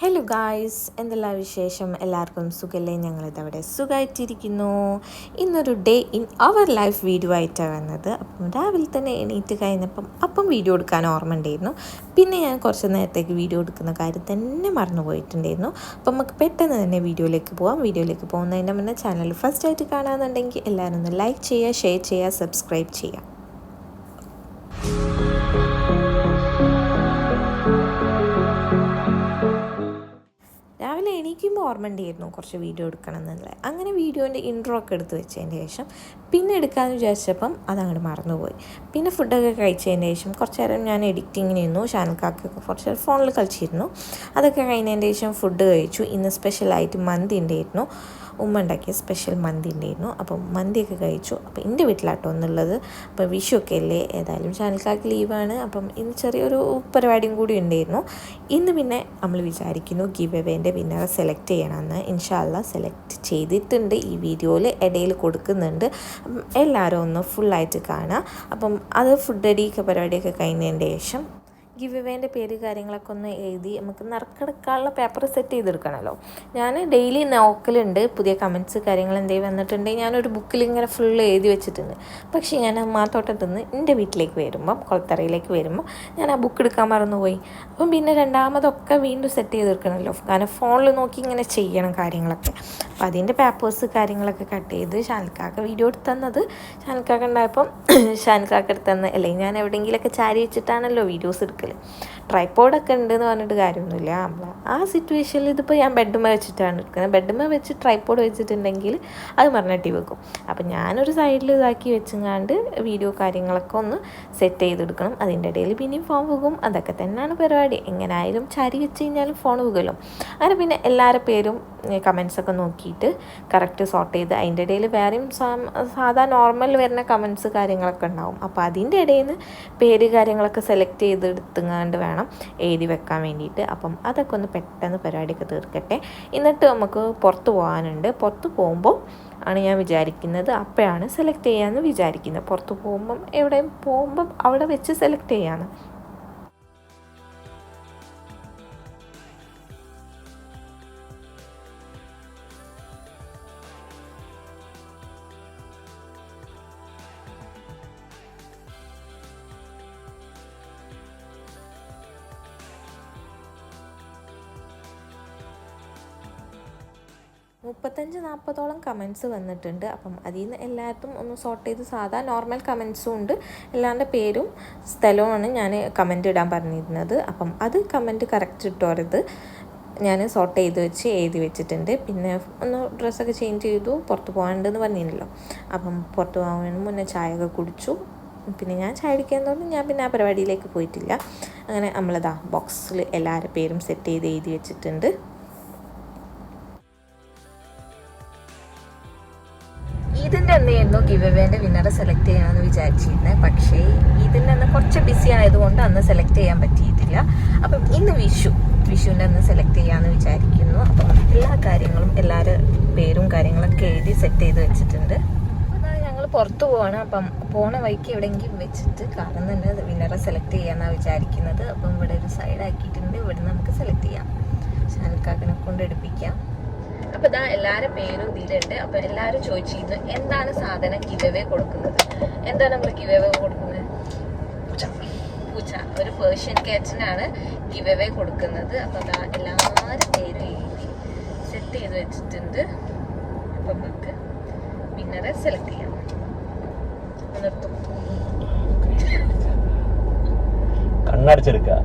Hello guys, എന്തെല്ലാം വിശേഷം? എല്ലാവർക്കും സുഖമല്ലേ? ഞങ്ങളിതവിടെ സുഖമായിട്ടിരിക്കുന്നു. ഇന്നൊരു day in our life video ആയിട്ടാണ് വന്നത്. അപ്പം രാവിലെ തന്നെ എണീറ്റ് കഴിഞ്ഞപ്പം വീഡിയോ എടുക്കാൻ ഓർമ്മ ഉണ്ടായിരുന്നു. പിന്നെ ഞാൻ കുറച്ച് നേരത്തേക്ക് വീഡിയോ എടുക്കുന്ന കാര്യം തന്നെ മറന്നു പോയിട്ടുണ്ടായിരുന്നു. അപ്പം നമുക്ക് പെട്ടെന്ന് തന്നെ വീഡിയോയിലേക്ക് പോകാം. വീഡിയോയിലേക്ക് പോകുന്നതിൻ്റെ മുന്നേ ചാനൽ ഫസ്റ്റ് ആയിട്ട് കാണാമെന്നുണ്ടെങ്കിൽ എല്ലാവരും ഒന്ന് ലൈക്ക് ചെയ്യുക, ഷെയർ ചെയ്യുക, സബ്സ്ക്രൈബ് ചെയ്യുക. രാവിലെ എണീക്കുമ്പോൾ ഓർമ്മ ഉണ്ടായിരുന്നു കുറച്ച് വീഡിയോ എടുക്കണം എന്നുള്ളത്. അങ്ങനെ വീഡിയോൻ്റെ ഇൻട്രോ ഒക്കെ എടുത്ത് വെച്ചതിന് ശേഷം പിന്നെ എടുക്കാമെന്ന് വിചാരിച്ചപ്പം അതങ്ങോട്ട് മറന്നുപോയി. പിന്നെ ഫുഡൊക്കെ കഴിച്ചതിന് ശേഷം കുറച്ച് നേരം ഞാൻ എഡിറ്റിങ്ങിന് ഇരുന്നു. ഷാൻകാക്കൊക്കെ കുറച്ച് നേരം ഫോണിൽ കളിച്ചിരുന്നു. അതൊക്കെ കഴിഞ്ഞതിന് ശേഷം ഫുഡ് കഴിച്ചു. ഇന്ന് സ്പെഷ്യലായിട്ട് മന്തി ഉണ്ടായിരുന്നു. ഉമ്മ ഉണ്ടാക്കിയ സ്പെഷ്യൽ മന്തി ഉണ്ടായിരുന്നു. അപ്പം മന്തിയൊക്കെ കഴിച്ചു. അപ്പോൾ എൻ്റെ വീട്ടിലാട്ടോ ഒന്നുള്ളത്. അപ്പോൾ വിഷുവൊക്കെ അല്ലേ, ഏതായാലും ഷാൻകാക്ക് ലീവാണ്. അപ്പം ഇന്ന് ചെറിയൊരു പരിപാടിയും കൂടി ഉണ്ടായിരുന്നു. ഇന്ന് പിന്നെ നമ്മൾ വിചാരിക്കുന്നു ഗിവ് എവേൻ്റെ വിന്നറെ സെലക്ട് ചെയ്യണമെന്ന്. ഇൻഷാ അല്ലാ സെലക്ട് ചെയ്തിട്ടുണ്ട്. ഈ വീഡിയോയിൽ ഇടയിൽ കൊടുക്കുന്നുണ്ട്. അപ്പം എല്ലാവരും ഒന്ന് ഫുള്ളായിട്ട് കാണുക. അപ്പം അത് ഫുഡ് അടിയൊക്കെ പരിപാടിയൊക്കെ കഴിഞ്ഞതിൻ്റെ ശേഷം ഗിവ് എവേൻ്റെ പേര് കാര്യങ്ങളൊക്കെ ഒന്ന് എഴുതി നമുക്ക് നറുക്കെടുക്കാനുള്ള പേപ്പർ സെറ്റ് ചെയ്തെടുക്കണമല്ലോ. ഞാൻ ഡെയിലി നോക്കലുണ്ട് പുതിയ കമൻറ്റ്സ് കാര്യങ്ങൾ എന്തെങ്കിലും വന്നിട്ടുണ്ടെങ്കിൽ ഞാനൊരു ബുക്കിൽ ഇങ്ങനെ ഫുള്ള് എഴുതി വെച്ചിട്ടുണ്ട്. പക്ഷേ ഞാൻ മാത്തോട്ടത്തു നിന്ന് എൻ്റെ വീട്ടിലേക്ക് വരുമ്പം, കൊളത്തറയിലേക്ക് വരുമ്പോൾ ഞാൻ ആ ബുക്ക് എടുക്കാൻ മറന്നുപോയി. അപ്പം പിന്നെ രണ്ടാമതൊക്കെ വീണ്ടും സെറ്റ് ചെയ്തെടുക്കണമല്ലോ. കാരണം ഫോണിൽ നോക്കി ഇങ്ങനെ ചെയ്യണം കാര്യങ്ങളൊക്കെ. അപ്പം അതിൻ്റെ പേപ്പേഴ്സ് കാര്യങ്ങളൊക്കെ കട്ട് ചെയ്ത് ഷാൻകാക്ക വീഡിയോ എടുത്ത് തന്നത്. ഷാൻകാക്ക ഉണ്ടായപ്പം ഷാൻകാക്ക എടുത്ത് തന്ന അല്ലെങ്കിൽ ഞാൻ എവിടെയെങ്കിലുമൊക്കെ ചാരി വെച്ചിട്ടാണല്ലോ വീഡിയോസ് എടുക്കൽ. ട്രൈപ്പോഡൊക്കെ ഉണ്ടെന്ന് പറഞ്ഞിട്ട് കാര്യമൊന്നുമില്ല. ആ സിറ്റുവേഷനിൽ ഇതിപ്പോൾ ഞാൻ ബെഡ്മേ വെച്ചിട്ടാണ് എടുക്കുന്നത്. ബെഡ്മേ വെച്ച് ട്രൈപ്പോഡ് വെച്ചിട്ടുണ്ടെങ്കിൽ അത് മറിഞ്ഞട്ടി വെക്കും. അപ്പം ഞാനൊരു സൈഡിൽ ഇതാക്കി വെച്ചങ്ങാണ്ട് വീഡിയോ കാര്യങ്ങളൊക്കെ ഒന്ന് സെറ്റ് ചെയ്തെടുക്കണം. അതിൻ്റെ ഇടയിൽ പിന്നെയും ഫോൺ പോകും. അതൊക്കെ തന്നെയാണ് പരിപാടി. എങ്ങനെയായാലും ചാരി വെച്ച് കഴിഞ്ഞാലും ഫോൺ പോകുമല്ലോ. അങ്ങനെ പിന്നെ എല്ലാവരുടെ പേരും കമൻസൊക്കെ നോക്കിയിട്ട് കറക്റ്റ് സോർട്ട് ചെയ്ത് അതിൻ്റെ ഇടയിൽ വേറെയും സാധാ നോർമൽ വരുന്ന കമൻസ് കാര്യങ്ങളൊക്കെ ഉണ്ടാവും. അപ്പോൾ അതിൻ്റെ ഇടയിൽ നിന്ന് പേര് കാര്യങ്ങളൊക്കെ സെലക്ട് ചെയ്തെടുത്തുങ്ങാണ്ട് വേണം എഴുതി വെക്കാൻ വേണ്ടിയിട്ട്. അപ്പം അതൊക്കെ ഒന്ന് പെട്ടെന്ന് പരിപാടിയൊക്കെ തീർക്കട്ടെ. എന്നിട്ട് നമുക്ക് പുറത്ത് പോകാനുണ്ട്. പുറത്ത് പോകുമ്പോൾ ആണ് ഞാൻ വിചാരിക്കുന്നത് അപ്പോഴാണ് സെലക്ട് ചെയ്യാമെന്ന് വിചാരിക്കുന്നത്. പുറത്ത് പോകുമ്പം എവിടെയും പോകുമ്പം അവിടെ വെച്ച് സെലക്ട് ചെയ്യാമെന്ന്. മുപ്പത്തഞ്ച് 40ഓളം കമൻറ്റ്സ് വന്നിട്ടുണ്ട്. അപ്പം അതിൽ നിന്ന് എല്ലായിടത്തും ഒന്ന് സോർട്ട് ചെയ്ത് സാധാ നോർമൽ കമൻറ്റ്സും ഉണ്ട്. എല്ലാവരുടെ പേരും സ്ഥലവുമാണ് ഞാൻ കമൻറ്റ് ഇടാൻ പറഞ്ഞിരുന്നത്. അപ്പം അത് കമൻറ്റ് കറക്റ്റ് ഇട്ടോരത് ഞാൻ സോർട്ട് ചെയ്ത് വെച്ച് എഴുതി വെച്ചിട്ടുണ്ട്. പിന്നെ ഒന്ന് ഡ്രസ്സൊക്കെ ചേഞ്ച് ചെയ്തു. പുറത്ത് പോകാനുണ്ടെന്ന് പറഞ്ഞിരുന്നല്ലോ. അപ്പം പുറത്ത് പോകാൻ മുന്നേ ചായയൊക്കെ കുടിച്ചു. പിന്നെ ഞാൻ ചായ കുടിക്കുന്നതുകൊണ്ട് ഞാൻ പിന്നെ ആ പരിപാടിയിലേക്ക് പോയിട്ടില്ല. അങ്ങനെ നമ്മളതാ ബോക്സിൽ എല്ലാവരുടെ പേരും സെറ്റ് ചെയ്ത് എഴുതി വെച്ചിട്ടുണ്ട്. ഇതിൻ്റെ അന്നായിരുന്നു ഗിവ് എവേൻ്റെ വിന്നറെ സെലക്ട് ചെയ്യാമെന്ന് വിചാരിച്ചിരുന്നത്. പക്ഷേ ഇതിൻ്റെ അന്ന് കുറച്ച് ബിസി ആയതുകൊണ്ട് അന്ന് സെലക്ട് ചെയ്യാൻ പറ്റിയിട്ടില്ല. അപ്പം ഇന്ന് വിഷുവിൻ്റെ അന്ന് സെലക്ട് ചെയ്യാമെന്ന് വിചാരിക്കുന്നു. അപ്പം എല്ലാ കാര്യങ്ങളും എല്ലാവരുടെ പേരും കാര്യങ്ങളൊക്കെ എഴുതി സെറ്റ് ചെയ്ത് വെച്ചിട്ടുണ്ട്. അപ്പോൾ ഞങ്ങൾ പുറത്ത് പോവാണ്. അപ്പം പോണ വഴിക്ക് എവിടെയെങ്കിലും വെച്ചിട്ട് കാരണം തന്നെ വിന്നറെ സെലക്ട് ചെയ്യാമെന്നാണ് വിചാരിക്കുന്നത്. അപ്പം ഇവിടെ ഒരു സൈഡ് ആക്കിയിട്ടുണ്ട്. ഇവിടെ നമുക്ക് സെലക്ട് ചെയ്യാം. ഷാൻകാക്കിനെ കൊണ്ട് എടുപ്പിക്കാം. അപ്പോൾ ഇതാ എല്ലാവരുടെ പേരും ഇതിലുണ്ട്. അപ്പോൾ എല്ലാവരും ചോദിച്ചിരുന്നു എന്താണ് സാധനം ഗിവ് എവേ കൊടുക്കുന്നത്, എന്താണ് നമ്മൾ ഗിവ് എവേ കൊടുക്കുന്നത്? പൂച്ച, ഒരു പേർഷ്യൻ ക്യാറ്റിനാണ് ഗിവ് എവേ കൊടുക്കുന്നത്. അപ്പോൾ അതാ എല്ലാവരുടെ പേരും എഴുതി സെറ്റ് ചെയ്ത് വെച്ചിട്ടുണ്ട്. അപ്പം നമുക്ക് വിന്നറെ സെലക്ട് ചെയ്യാം. നിർത്തും കണ്ണടച്ചെടുക്കുക.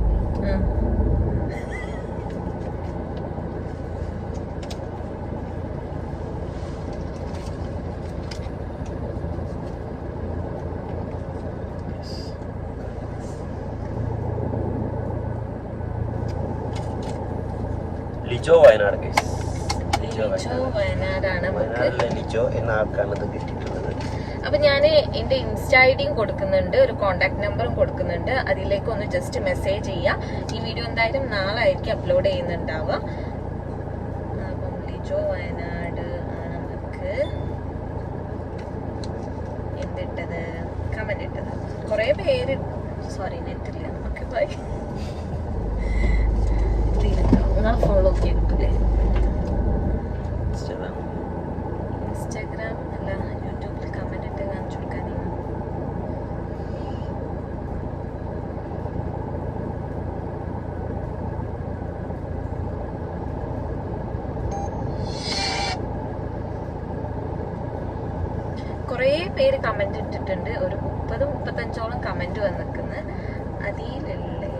ലിജോ വയനാട് ലിജോ എന്ന ആൾക്കാണ് ഇത് കിട്ടിയിട്ടുള്ളത്. അപ്പം ഞാൻ എൻ്റെ ഇൻസ്റ്റാ ഐഡിയും കൊടുക്കുന്നുണ്ട്, ഒരു കോൺടാക്ട് നമ്പറും കൊടുക്കുന്നുണ്ട്. അതിലേക്ക് ഒന്ന് ജസ്റ്റ് മെസ്സേജ് ചെയ്യുക. ഈ വീഡിയോ എന്തായാലും നാളെ ആയിരിക്കും അപ്ലോഡ് ചെയ്യുന്നുണ്ടാവുക. അപ്പം ലിജോ വയനാട് ആണ് നമുക്ക് എന്തിട്ടത്, കമന്റ് ഇട്ടത്. കുറേ പേര് സോറി നെറ്റില്ല. Okay bye. നിങ്ങൾ ഫോളോ ചെയ്തിട്ടില്ലേ? ഇൻസ്റ്റാഗ്രാം ഇൻസ്റ്റാഗ്രാം അല്ല, യൂട്യൂബിൽ കമന്റ് ഇട്ട് കാണിച്ചു കൊടുക്കാൻ. കുറേ പേര് കമന്റ് ഇട്ടിട്ടുണ്ട്. ഒരു 30-35ഓളം കമന്റ് വന്നിരിക്കുന്നു. അതിലല്ലേ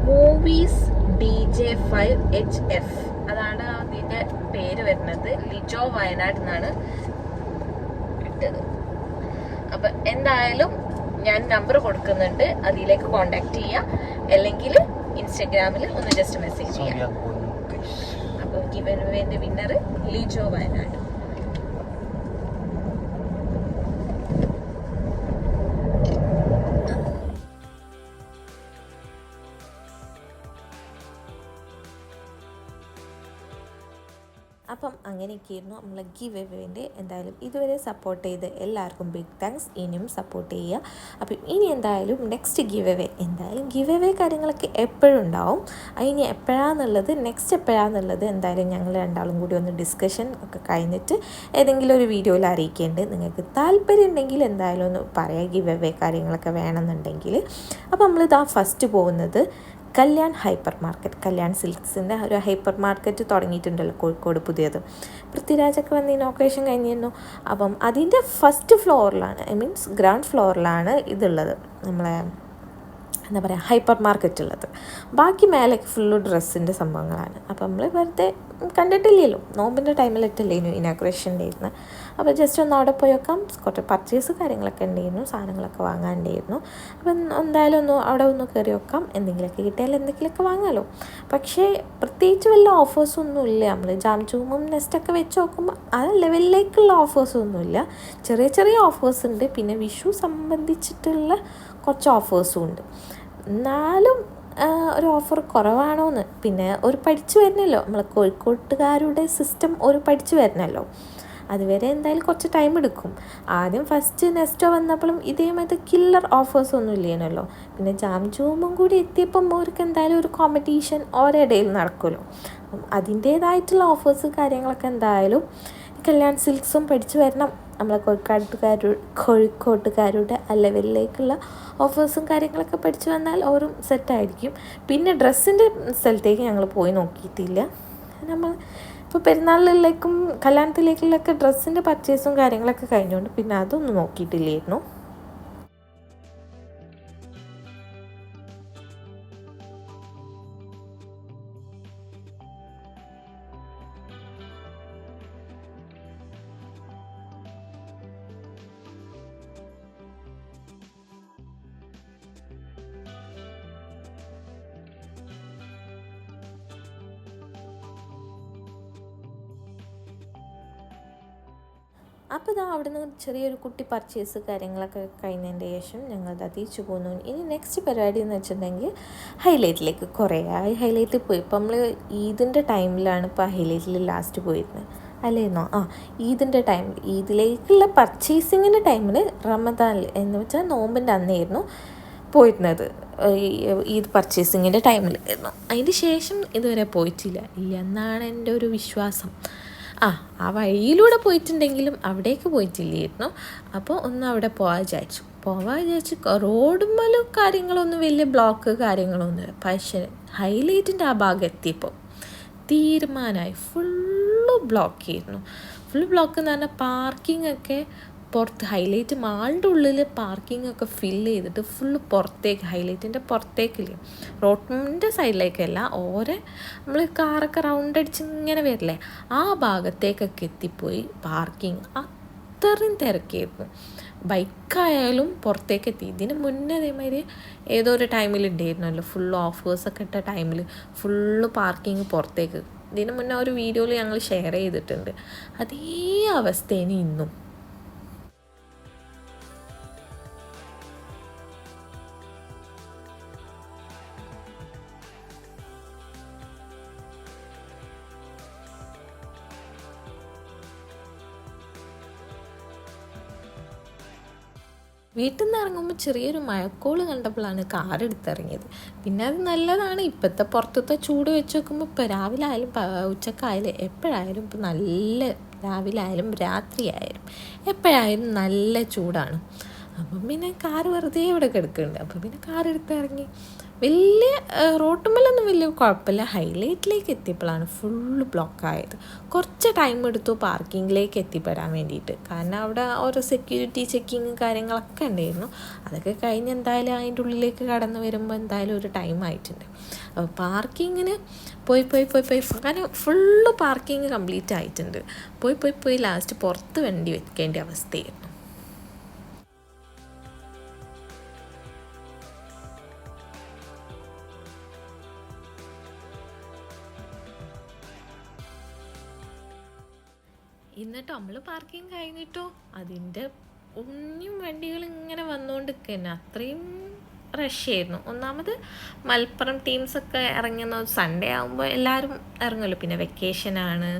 മൂവീസ് DJ5HF അതാണ് അതിന്റെ പേര് വരുന്നത്. ലിജോ വയനാട് എന്നാണ് ഇട്ടത്. അപ്പൊ എന്തായാലും ഞാൻ നമ്പർ കൊടുക്കുന്നുണ്ട്, അതിലേക്ക് കോണ്ടാക്ട് ചെയ്യുക, അല്ലെങ്കിൽ ഇൻസ്റ്റാഗ്രാമിൽ ഒന്ന് ജസ്റ്റ് മെസ്സേജ് ചെയ്യാം. അപ്പോൾ ഗിവൻ അവേന്റെ വിന്നർ ലിജോ വയനാട്. അപ്പം അങ്ങനെയൊക്കെയായിരുന്നു നമ്മളെ ഗിവ് എവേൻ്റെ. എന്തായാലും ഇതുവരെ സപ്പോർട്ട് ചെയ്ത് എല്ലാവർക്കും ബിഗ് താങ്ക്സ്. ഇനിയും സപ്പോർട്ട് ചെയ്യുക. അപ്പം ഇനി എന്തായാലും നെക്സ്റ്റ് ഗിവ് എവേ, എന്തായാലും ഗിവ് എവേ കാര്യങ്ങളൊക്കെ എപ്പോഴും ഉണ്ടാവും. അതിന് എപ്പോഴാണെന്നുള്ളത്, നെക്സ്റ്റ് എപ്പോഴാണെന്നുള്ളത് എന്തായാലും ഞങ്ങൾ രണ്ടാളും കൂടി ഒന്ന് ഡിസ്കഷൻ ഒക്കെ കഴിഞ്ഞിട്ട് ഏതെങ്കിലും ഒരു വീഡിയോയിൽ അറിയിക്കേണ്ടത്. നിങ്ങൾക്ക് താല്പര്യം ഉണ്ടെങ്കിൽ എന്തായാലും ഒന്ന് പറയാം, ഗിവ് എവേ കാര്യങ്ങളൊക്കെ വേണമെന്നുണ്ടെങ്കിൽ. അപ്പോൾ നമ്മളിതാ ഫസ്റ്റ് പോകുന്നത് കല്യാൺ ഹൈപ്പർ മാർക്കറ്റ്. കല്യാൺ സിൽക്സിൻ്റെ ഒരു ഹൈപ്പർ മാർക്കറ്റ് തുടങ്ങിയിട്ടുണ്ടല്ലോ കോഴിക്കോട് പുതിയത്. പൃഥ്വിരാജൊക്കെ വന്ന് ഇനോഗ്രേഷൻ കഴിഞ്ഞിരുന്നു. അപ്പം അതിൻ്റെ ഫസ്റ്റ് ഫ്ലോറിലാണ്, മീൻസ് ഗ്രൗണ്ട് ഫ്ലോറിലാണ് ഇതുള്ളത്, നമ്മളെ എന്താ പറയുക, ഹൈപ്പർ മാർക്കറ്റ് ഉള്ളത്. ബാക്കി മേലേക്ക് ഫുള്ള് ഡ്രസ്സിൻ്റെ സംഭവങ്ങളാണ്. അപ്പോൾ നമ്മൾ വെറുതെ കണ്ടിട്ടില്ലല്ലോ, നോമ്പിൻ്റെ ടൈമിലിട്ടല്ലേനു ഇനാഗ്രേഷൻ ഉണ്ടായിരുന്നു. അപ്പോൾ ജസ്റ്റ് ഒന്ന് അവിടെ പോയി വെക്കാം. കുറച്ച് പർച്ചേസ് കാര്യങ്ങളൊക്കെ ഉണ്ടായിരുന്നു, സാധനങ്ങളൊക്കെ വാങ്ങാനുണ്ടായിരുന്നു. അപ്പം എന്തായാലും ഒന്ന് അവിടെ ഒന്ന് കയറി വെക്കാം, എന്തെങ്കിലുമൊക്കെ കിട്ടിയാൽ എന്തെങ്കിലുമൊക്കെ വാങ്ങാമല്ലോ. പക്ഷേ പ്രത്യേകിച്ച് വല്ല ഓഫേഴ്സൊന്നും ഇല്ല. നമ്മൾ ജാം ചൂമും നെസ്റ്റൊക്കെ വെച്ച് നോക്കുമ്പോൾ ആ ലെവലിലേക്കുള്ള ഓഫേഴ്സൊന്നുമില്ല. ചെറിയ ചെറിയ ഓഫേഴ്സ് ഉണ്ട്. പിന്നെ വിഷു സംബന്ധിച്ചിട്ടുള്ള കുറച്ച് ഓഫേഴ്സും ഉണ്ട്. എന്നാലും ഒരു ഓഫർ കുറവാണോന്ന്. പിന്നെ ഒരു പഠിച്ചു വരണമല്ലോ, നമ്മൾ കോഴിക്കോട്ടുകാരുടെ സിസ്റ്റം ഒരു പഠിച്ചു വരണമല്ലോ. അതുവരെ എന്തായാലും കുറച്ച് ടൈം എടുക്കും. ആദ്യം ഫസ്റ്റ് നെസ്റ്റോ വന്നപ്പോഴും ഇതേമാതിരി കില്ലർ ഓഫേഴ്സ് ഒന്നും ഇല്ലേനല്ലോ. പിന്നെ ജാം ജൂമും കൂടി എത്തിയപ്പം അവർക്ക് എന്തായാലും ഒരു കോമ്പറ്റീഷൻ ഓരോയിടയിൽ നടക്കുമല്ലോ. അപ്പം അതിൻ്റേതായിട്ടുള്ള ഓഫേഴ്സ് കാര്യങ്ങളൊക്കെ എന്തായാലും കല്യാൺ സിൽക്സും പഠിച്ചു വരണം. നമ്മളെ കോഴിക്കോട്ടുകാരുടെ ആ ലെവലിലേക്കുള്ള ഓഫേഴ്സും കാര്യങ്ങളൊക്കെ പഠിച്ചു വന്നാൽ അവരും സെറ്റായിരിക്കും. പിന്നെ ഡ്രസ്സിൻ്റെ സ്ഥലത്തേക്ക് ഞങ്ങൾ പോയി നോക്കിയിട്ടില്ല. നമ്മൾ ഇപ്പോൾ പെരുന്നാളിലേക്കും കല്യാണത്തിലേക്കുള്ളൊക്കെ ഡ്രസ്സിൻ്റെ പർച്ചേസും കാര്യങ്ങളൊക്കെ കഴിഞ്ഞുകൊണ്ട് പിന്നെ അതൊന്നും നോക്കിയിട്ടില്ലായിരുന്നു. അപ്പോൾ ഇതാ അവിടെ നിന്ന് ചെറിയൊരു കുട്ടി പർച്ചേസ് കാര്യങ്ങളൊക്കെ കഴിഞ്ഞതിൻ്റെ ശേഷം ഞങ്ങളത് തിരിച്ചു പോന്നു. ഇനി നെക്സ്റ്റ് പരിപാടി എന്ന് വെച്ചിട്ടുണ്ടെങ്കിൽ ഹൈലൈറ്റിലേക്ക്. കുറേ ആയി ഹൈലൈറ്റിൽ പോയി. ഇപ്പോൾ നമ്മൾ ഈദിൻ്റെ ടൈമിലാണ് ഇപ്പോൾ ഹൈലൈറ്റിൽ ലാസ്റ്റ് പോയിരുന്നത് അല്ലേന്നോ? ഈദിൻ്റെ ടൈമിൽ, ഈദിലേക്കുള്ള പർച്ചേസിങ്ങിൻ്റെ ടൈമിൽ റമദാനിൽ എന്ന് വെച്ചാൽ നോമ്പിൻ്റെ അന്നായിരുന്നു പോയിരുന്നത്. ഈദ് പർച്ചേസിങ്ങിൻ്റെ ടൈമിലായിരുന്നു. അതിന് ശേഷം ഇതുവരെ പോയിട്ടില്ല എന്നാണ് എൻ്റെ ഒരു വിശ്വാസം. ആ വഴിയിലൂടെ പോയിട്ടുണ്ടെങ്കിലും അവിടേക്ക് പോയിട്ടില്ലായിരുന്നു. അപ്പോൾ ഒന്ന് അവിടെ പോകാൻ വിചാരിച്ചു. റോഡുമ്മലും കാര്യങ്ങളൊന്നും വലിയ ബ്ലോക്ക് കാര്യങ്ങളൊന്നുമില്ല. പക്ഷേ ഹൈലൈറ്റിൻ്റെ ആ ഭാഗം എത്തിയപ്പോൾ തീരുമാനമായി. ഫുള്ള് ബ്ലോക്കായിരുന്നു. ഫുൾ ബ്ലോക്ക് എന്ന് പറഞ്ഞാൽ പാർക്കിംഗ് ഒക്കെ പുറത്ത്, ഹൈലൈറ്റ് മാളിൻ്റെ ഉള്ളിൽ പാർക്കിംഗ് ഒക്കെ ഫില്ല് ചെയ്തിട്ട് ഫുള്ള് പുറത്തേക്ക്, ഹൈലൈറ്റിൻ്റെ പുറത്തേക്കില്ലേ, റോഡിൻ്റെ സൈഡിലേക്കല്ല, നമ്മൾ കാറൊക്കെ റൗണ്ട് അടിച്ച് ഇങ്ങനെ വരില്ലേ, ആ ഭാഗത്തേക്കൊക്കെ എത്തിപ്പോയി. പാർക്കിംഗ് അത്രയും തിരക്കായിരുന്നു. ബൈക്കായാലും പുറത്തേക്ക് എത്തി. ഇതിന് മുന്നേ അതേമാതിരി ഏതോ ഒരു ടൈമിലുണ്ടായിരുന്നല്ലോ, ഫുള്ള് ഓഫേഴ്സൊക്കെ ഇട്ട ടൈമിൽ ഫുള്ള് പാർക്കിംഗ് പുറത്തേക്ക്. ഇതിന് മുന്നേ ഒരു വീഡിയോയിൽ ഞങ്ങൾ ഷെയർ ചെയ്തിട്ടുണ്ട്. അതേ അവസ്ഥയാണ് ഇന്നും. വീട്ടിൽ നിന്ന് ഇറങ്ങുമ്പോൾ ചെറിയൊരു മഴക്കോള് കണ്ടപ്പോഴാണ് കാർ എടുത്തിറങ്ങിയത്. പിന്നെ അത് നല്ലതാണ്. ഇപ്പോഴത്തെ പുറത്തത്തെ ചൂട് വെച്ച് നോക്കുമ്പോൾ ഇപ്പോൾ രാവിലെ ആയാലും ഉച്ചക്കായാലും എപ്പോഴായാലും ഇപ്പോൾ നല്ല രാവിലെ ആയാലും രാത്രി ആയാലും എപ്പോഴായാലും നല്ല ചൂടാണ്. അപ്പം പിന്നെ കാർ വെറുതെ ഇവിടെ കിടക്കുന്നുണ്ട്. അപ്പം പിന്നെ കാർ എടുത്തിറങ്ങി. വലിയ റോട്ടുമ്മലൊന്നും വലിയ കുഴപ്പമില്ല. ഹൈലൈറ്റിലേക്ക് എത്തിയപ്പോഴാണ് ഫുള്ള് ബ്ലോക്കായത്. കുറച്ച് ടൈം എടുത്തു പാർക്കിങ്ങിലേക്ക് എത്തിപ്പെടാൻ വേണ്ടിയിട്ട്. കാരണം അവിടെ ഓരോ സെക്യൂരിറ്റി ചെക്കിങ് കാര്യങ്ങളൊക്കെ ഉണ്ടായിരുന്നു. അതൊക്കെ കഴിഞ്ഞ് എന്തായാലും അതിൻ്റെ ഉള്ളിലേക്ക് കടന്നു വരുമ്പോൾ എന്തായാലും ഒരു ടൈം ആയിട്ടുണ്ട്. അപ്പോൾ പാർക്കിങ്ങിന് പോയി അങ്ങനെ ഫുള്ള് പാർക്കിങ് കംപ്ലീറ്റ് ആയിട്ടുണ്ട്. പോയി ലാസ്റ്റ് പുറത്ത് വണ്ടി വെക്കേണ്ട അവസ്ഥയായിരുന്നു. എന്നിട്ട് നമ്മൾ പാർക്കിങ് കഴിഞ്ഞിട്ടോ അതിൻ്റെ ഒന്നും വണ്ടികൾ ഇങ്ങനെ വന്നുകൊണ്ടിരിക്കുന്നു. അത്രയും റഷായിരുന്നു. ഒന്നാമത് മലപ്പുറം ടീംസൊക്കെ ഇറങ്ങുന്ന സൺഡേ ആകുമ്പോൾ എല്ലാവരും ഇറങ്ങുമല്ലോ. പിന്നെ വെക്കേഷനാണ്,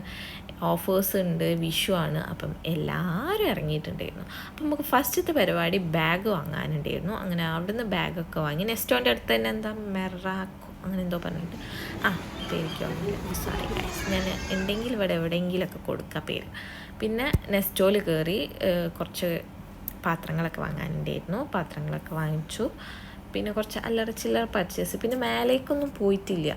ഓഫേഴ്സ് ഉണ്ട്, വിഷു ആണ്. അപ്പം എല്ലാവരും ഇറങ്ങിയിട്ടുണ്ടായിരുന്നു. അപ്പം നമുക്ക് ഫസ്റ്റത്തെ പരിപാടി ബാഗ് വാങ്ങാനുണ്ടായിരുന്നു. അങ്ങനെ അവിടുന്ന് ബാഗൊക്കെ വാങ്ങി. നെസ്റ്റോൻ്റെ അടുത്ത് തന്നെ എന്താ മെറാക്കോ അങ്ങനെ എന്തോ പറഞ്ഞിട്ട് പേരിക്കോ സോറി ഗൈസ്, ഞാൻ എന്തെങ്കിലും ഇവിടെ എവിടെയെങ്കിലുമൊക്കെ കൊടുക്കുക പേര്. പിന്നെ നെസ്റ്റോയിൽ കയറി കുറച്ച് പാത്രങ്ങളൊക്കെ വാങ്ങാനുണ്ടായിരുന്നു. പാത്രങ്ങളൊക്കെ വാങ്ങിച്ചു. പിന്നെ കുറച്ച് അല്ലറ ചില്ലറ പർച്ചേസ്. പിന്നെ മേലേക്കൊന്നും പോയിട്ടില്ല.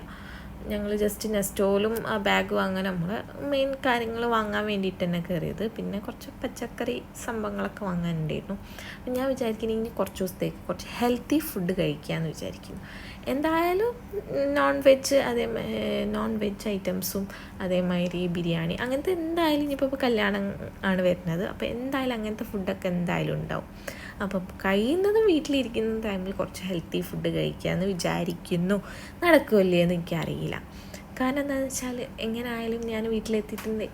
ഞങ്ങൾ ജസ്റ്റ് നെസ്റ്റോലും ആ ബാഗ് വാങ്ങാൻ നമ്മൾ മെയിൻ കാര്യങ്ങൾ വാങ്ങാൻ വേണ്ടിയിട്ട് തന്നെ കയറിയത്. പിന്നെ കുറച്ച് പച്ചക്കറി സംഭവങ്ങളൊക്കെ വാങ്ങാനുണ്ടായിരുന്നു. അപ്പം ഞാൻ വിചാരിക്കുന്നു ഇനി കുറച്ച് ദിവസത്തേക്ക് കുറച്ച് ഹെൽത്തി ഫുഡ് കഴിക്കാമെന്ന് വിചാരിക്കുന്നു. എന്തായാലും നോൺ വെജ് ഐറ്റംസും അതേമാതിരി ബിരിയാണി അങ്ങനത്തെ എന്തായാലും ഇനിയിപ്പോൾ കല്യാണം ആണ് വരുന്നത്. അപ്പോൾ എന്തായാലും അങ്ങനത്തെ ഫുഡൊക്കെ എന്തായാലും ഉണ്ടാവും. അപ്പം കഴിയുന്നതും വീട്ടിലിരിക്കുന്ന ടൈമിൽ കുറച്ച് ഹെൽത്തി ഫുഡ് കഴിക്കാമെന്ന് വിചാരിക്കുന്നു. നടക്കുമല്ലേ എന്ന് എനിക്കറിയില്ല. കാരണം എന്താണെന്ന് വെച്ചാൽ എങ്ങനെയായാലും ഞാൻ വീട്ടിലെത്തിയിട്ടുണ്ട്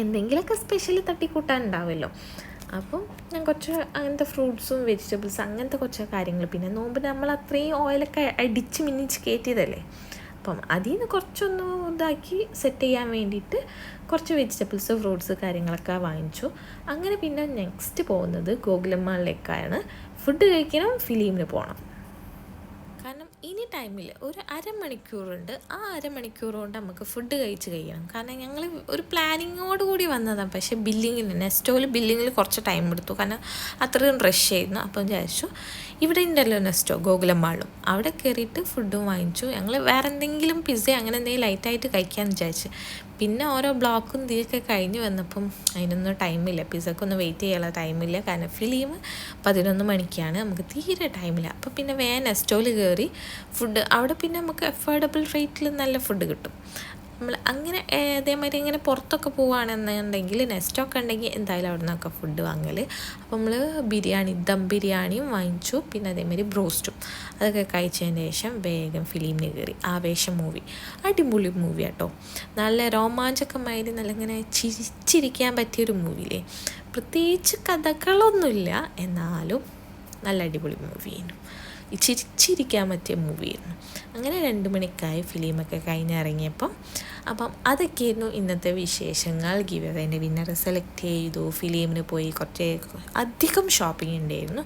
എന്തെങ്കിലുമൊക്കെ സ്പെഷ്യൽ തട്ടിക്കൂട്ടാൻ ഉണ്ടാവുമല്ലോ. അപ്പം ഞാൻ കുറച്ച് അങ്ങനത്തെ ഫ്രൂട്ട്സും വെജിറ്റബിൾസ് അങ്ങനത്തെ കുറച്ച് കാര്യങ്ങൾ, പിന്നെ നോമ്പ് നമ്മൾ അത്രയും ഓയിലൊക്കെ അടിച്ച് മിന്നിച്ച് കയറ്റിയതല്ലേ. അപ്പം അതിൽ നിന്ന് കുറച്ചൊന്ന് ഇതാക്കി സെറ്റ് ചെയ്യാൻ വേണ്ടിയിട്ട് കുറച്ച് വെജിറ്റബിൾസ് ഫ്രൂട്ട്സ് കാര്യങ്ങളൊക്കെ വാങ്ങിച്ചു. അങ്ങനെ പിന്നെ നെക്സ്റ്റ് പോകുന്നത് ഗോകുലം മാളിലേക്കാണ്. ഫുഡ് കഴിക്കണം, ഫിലിമിന് പോകണം. കാരണം ഇനി ടൈമിൽ ഒരു അരമണിക്കൂറുണ്ട്. ആ അരമണിക്കൂർ കൊണ്ട് നമുക്ക് ഫുഡ് കഴിച്ച് കഴിയണം. കാരണം ഞങ്ങൾ ഒരു പ്ലാനിങ്ങോട് കൂടി വന്നതാണ്. പക്ഷേ നെസ്റ്റോയിൽ ബില്ലിങ്ങിൽ കുറച്ച് ടൈം എടുത്തു. കാരണം അത്രയും റഷ് ആയിരുന്നു. അപ്പം വിചാരിച്ചു ഇവിടെ ഉണ്ടല്ലോ നെസ്റ്റോ ഗോകുലം മാളും, അവിടെ കയറിയിട്ട് ഫുഡും വാങ്ങിച്ചു. ഞങ്ങൾ വേറെ എന്തെങ്കിലും പിസ്സ അങ്ങനെ എന്തെങ്കിലും ലൈറ്റായിട്ട് കഴിക്കാമെന്ന് വിചാരിച്ചു. പിന്നെ ഓരോ ബ്ലോക്കും ഇതൊക്കെ കഴിഞ്ഞ് വന്നപ്പം അതിനൊന്നും ടൈമില്ല, പിസ്സക്കൊന്നും വെയിറ്റ് ചെയ്യാനുള്ള ടൈമില്ല. കാരണം ഫിലിം 11 മണിക്കാണ്, നമുക്ക് തീരെ ടൈമില്ല. അപ്പോൾ പിന്നെ നെസ്റ്റോയിൽ കയറി ഫുഡ് അവിടെ പിന്നെ നമുക്ക് അഫോർഡബിൾ റേറ്റിൽ നല്ല ഫുഡ് കിട്ടും. നമ്മൾ അങ്ങനെ അതേമാതിരി ഇങ്ങനെ പുറത്തൊക്കെ പോവുകയാണെന്നുണ്ടെങ്കിൽ നെസ്റ്റൊക്കെ ഉണ്ടെങ്കിൽ എന്തായാലും അവിടെ നിന്നൊക്കെ ഫുഡ് വാങ്ങൽ. അപ്പോൾ നമ്മൾ ദം ബിരിയാണിയും വാങ്ങിച്ചു. പിന്നെ അതേമാതിരി ബ്രോസ്റ്റും അതൊക്കെ കഴിച്ചതിന് ശേഷം വേഗം ഫിലിമിന് കയറി. ആവേശം മൂവി അടിപൊളി മൂവി കേട്ടോ. നല്ല രോമാഞ്ചകമായിട്ട് നല്ല ഇങ്ങനെ ചിരിച്ചിരിക്കാൻ പറ്റിയൊരു മൂവിയില്ലേ. പ്രത്യേകിച്ച് കഥകളൊന്നുമില്ല, എന്നാലും നല്ല അടിപൊളി മൂവിയായിരുന്നു. ചിരിച്ചിരിക്കാൻ പറ്റിയ മൂവിയായിരുന്നു. അങ്ങനെ 2 മണിക്കായി ഫിലിമൊക്കെ കഴിഞ്ഞിറങ്ങിയപ്പം. അപ്പം അതൊക്കെയായിരുന്നു ഇന്നത്തെ വിശേഷങ്ങൾ. ഗിവ് അവേൻ്റെ വിന്നറെ സെലക്ട് ചെയ്തു, ഫിലിമിന് പോയി, കുറച്ച് അധികം ഷോപ്പിംഗ് ഉണ്ടായിരുന്നു.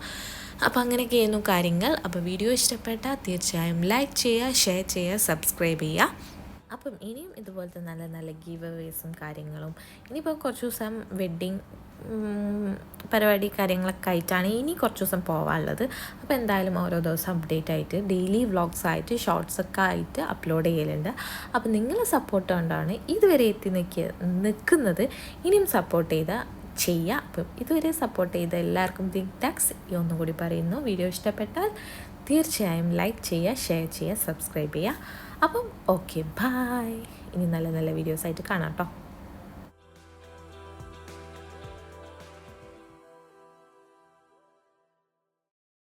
അപ്പോൾ അങ്ങനെയൊക്കെയായിരുന്നു കാര്യങ്ങൾ. അപ്പോൾ വീഡിയോ ഇഷ്ടപ്പെട്ടാൽ തീർച്ചയായും ലൈക്ക് ചെയ്യുക, ഷെയർ ചെയ്യുക, സബ്സ്ക്രൈബ് ചെയ്യുക. അപ്പം ഇനിയും ഇതുപോലത്തെ നല്ല നല്ല ഗീവ് അവേസും കാര്യങ്ങളും ഇനിയിപ്പോൾ കുറച്ച് ദിവസം വെഡ്ഡിങ് പരിപാടി കാര്യങ്ങളൊക്കെ ആയിട്ടാണ് ഇനി കുറച്ച് ദിവസം പോകാനുള്ളത്. അപ്പോൾ എന്തായാലും ഓരോ ദിവസം അപ്ഡേറ്റ് ആയിട്ട് ഡെയിലി വ്ളോഗ്സ് ആയിട്ട് ഷോർട്സൊക്കെ ആയിട്ട് അപ്ലോഡ് ചെയ്യലുണ്ട്. അപ്പോൾ നിങ്ങളെ സപ്പോർട്ട് കൊണ്ടാണ് ഇതുവരെ എത്തി നിൽക്കുന്നത്. ഇനിയും സപ്പോർട്ട് ചെയ്യുക. അപ്പം ഇതുവരെ സപ്പോർട്ട് ചെയ്ത എല്ലാവർക്കും ബിഗ് താങ്ക്സ് ഒന്നുകൂടി പറയുന്നു. വീഡിയോ ഇഷ്ടപ്പെട്ടാൽ തീർച്ചയായും ലൈക്ക് ചെയ്യുക, ഷെയർ ചെയ്യുക, സബ്സ്ക്രൈബ് ചെയ്യുക. അപ്പം ഓക്കെ, ബായ്. ഇനി നല്ല നല്ല വീഡിയോസായിട്ട് കാണാം കേട്ടോ.